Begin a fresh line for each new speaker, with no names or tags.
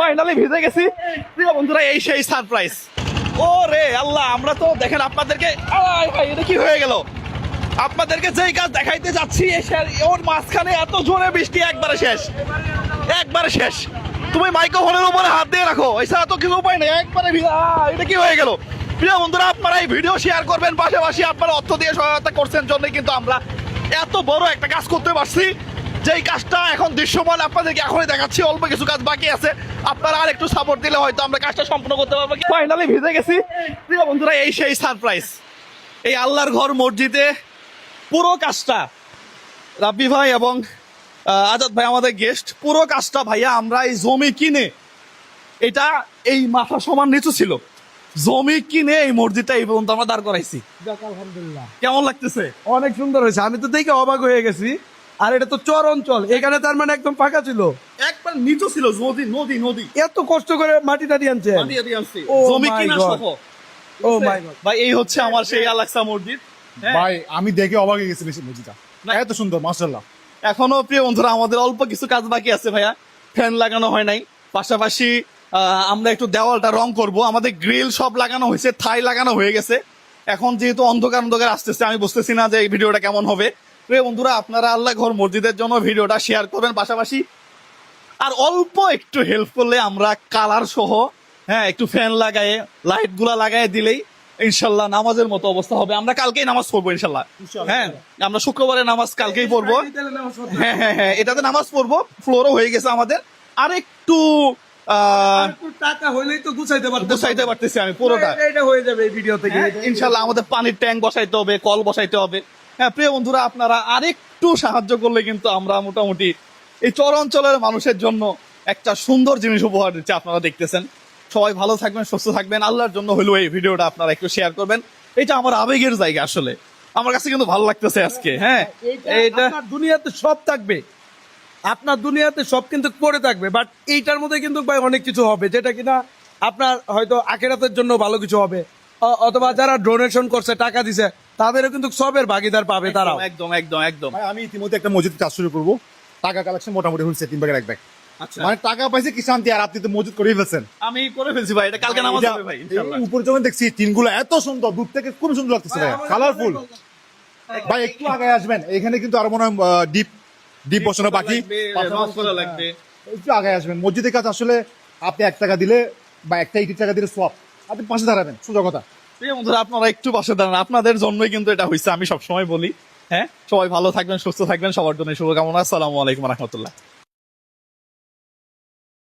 Finally ভিজে গেছি প্রিয় বন্ধুরা, এই সেই সারপ্রাইজ। ও রে আল্লাহ, আমরা তো দেখেন আপনাদেরকে এটা কি হয়ে গেল, আপনাদেরকে যেই কাজ দেখাইতে যাচ্ছি ওর মাঝখানে এত জোরে বৃষ্টি, একবারে শেষ, একবারে শেষ। তুমি মাইক্রোফোনের উপরে হাত দিয়ে রাখো, এছাড়া তো কিছু উপায় নেই, একবারে এটা কি হয়ে গেল। প্রিয় বন্ধুরা, আপনারা এই ভিডিও শেয়ার করবেন, পাশাপাশি আপনারা অর্থ দিয়ে সহায়তা করছেন জন্যই কিন্তু আমরা এত বড় একটা কাজ করতে পারছি। যেই কাজটা এখন দৃশ্যমান আপনাদেরকে এখনই দেখাচ্ছি, অল্প কিছু কাজ বাকি আছে, আপনারা আর একটু সাপোর্ট দিলে হয়তো আমরা কাজটা সম্পূর্ণ করতে পারবো। ফাইনালি ভিজে গেছি প্রিয় বন্ধুরা, এই সেই সারপ্রাইজ। এই আল্লাহর ঘর মসজিদে পুরো কাজটা রাব্বি ভাই এবং আজাদ ভাই আমাদের গেস্ট, পুরো কাজটা ভাইয়া আমরা এই জমি কিনে, এটা এই মাথা সমান নিচু ছিল, জমি কিনে এই মসজিদটা এই পর্যন্ত আমরা দাঁড় করাইছি।
আলহামদুলিল্লাহ,
কেমন লাগতেছে?
অনেক সুন্দর হয়েছে। আমি তো দেখে অবাক হয়ে গেছি। আর এটা তো চর অঞ্চল, এখানে তার মানে একদম ফাঁকা ছিল,
একবার নিচু ছিল, নদী নদী নদী,
এত কষ্ট করে মাটি টাটি আনছে,
জমি কিনা সহ।
ও মাই গড
ভাই এই হচ্ছে আমার সেই আল-আকসা মসজিদ। হ্যাঁ।
ভাই আমি দেখে অবাক হয়ে গেছি মসজিদটা, এত সুন্দর মাশাআল্লাহ।
এখনো প্রিয় বন্ধুরা আমাদের অল্প কিছু কাজ বাকি আছে ভাইয়া, ফ্যান লাগানো হয় নাই, পাশাপাশি আমরা একটু দেওয়ালটা রং করব, আমাদের গ্রিল সব লাগানো হয়েছে, থাই লাগানো হয়ে গেছে। এখন যেহেতু অন্ধকার অন্ধকার আসতেছে, আমি বুঝতেছি না যে এই ভিডিওটা কেমন হবে। প্রিয় বন্ধুরা, আপনারা আল্লাহ ঘর মসজিদের জন্য ভিডিওটা শেয়ার করবেন, পাশাপাশি আর অল্প একটু হেল্প করলে আমরা কালার সহ, হ্যাঁ, একটু ফ্যান লাগায়ে লাইট গুলা লাগাই দিলেই ইনশাল্লাহ নামাজের মতো অবস্থা হবে। আমরা কালকেই নামাজ পড়বো ইনশাল্লাহ। হ্যাঁ, আমরা শুক্রবারে নামাজ কালকেই পড়বো। হ্যাঁ হ্যাঁ হ্যাঁ, এটাতে নামাজ পড়বো, ফ্লোরও হয়ে গেছে আমাদের। আর একটু
টাকা হইলেই তো গুছাইতে
পারতেছি আমি পুরোটা,
এটা হয়ে যাবে এই ভিডিও থেকে।
ইনশাল্লাহ। আমাদের পানির ট্যাঙ্ক বসাইতে হবে, কল বসাইতে হবে। হ্যাঁ প্রিয় বন্ধুরা, আপনারা আরেকটু সাহায্য করলে কিন্তু আমরা মোটামুটি এই চর অঞ্চলের মানুষের জন্য একটা সুন্দর জিনিস উপহার দিচ্ছি। আপনারা দেখতেছেন, সবাই ভালো থাকবেন, সুস্থ থাকবেন, আল্লাহর জন্য হলেও এই ভিডিওটা আপনারা একটু শেয়ার করবেন। এটা আমার আবেগের জায়গা, আসলে আমার কাছে কিন্তু ভালো লাগতেছে আজকে। হ্যাঁ,
এইটা দুনিয়াতে সব থাকবে, আপনার দুনিয়াতে সব কিন্তু পড়ে থাকবে, বাট এইটার মধ্যে কিন্তু ভাই অনেক কিছু হবে, যেটা কিনা আপনার হয়তো আখিরাতের জন্য ভালো কিছু হবে, অথবা যারা ডোনেশন করছে, টাকা দিছে, তাদেরও কিন্তু সবের ভাগিদার পাবে তারাও।
একদম একদম একদম।
ভাই আমি ইতিমধ্যে একটা মসজিদ কাজ শুরু করবো, টাকা কালেকশন মোটামুটি হয়েছে 3 ভাগের 1 ভাগ।
আচ্ছা,
মানে টাকা পাইছে কি শান্তি, আর আপনি তো মসজিদ করেই ফেলছেন।
আমি করে ফেলছি ভাই, এটা কালকে নামাজ হবে ভাই ইনশাআল্লাহ।
এই উপরে যখন দেখছি টিনগুলো এত সুন্দর, দূর থেকে খুব সুন্দর লাগতেছে ভাই, কালারফুল। ভাই একটু আগে আসবেন, এখানে কিন্তু আরো মনে হয় ডিপ বসানো বাকি,
লাগবে।
একটু আগে আসবেন। মসজিদের কাজ আসলে আপনি 1 টাকা দিলে বা একটা 80 টাকা দিলে সব, আপনি পাশে দাঁড়াবেন, সোজা কথা।
প্রিয় বন্ধুরা, আপনারা একটু পাশে দাঁড়ান, আপনাদের জন্যই কিন্তু এটা হয়েছে, আমি সবসময় বলি। হ্যাঁ, সবাই ভালো থাকবেন, সুস্থ থাকবেন, সবার জন্য শুভকামনা। আসসালামু আলাইকুম রহমতুল্লাহ।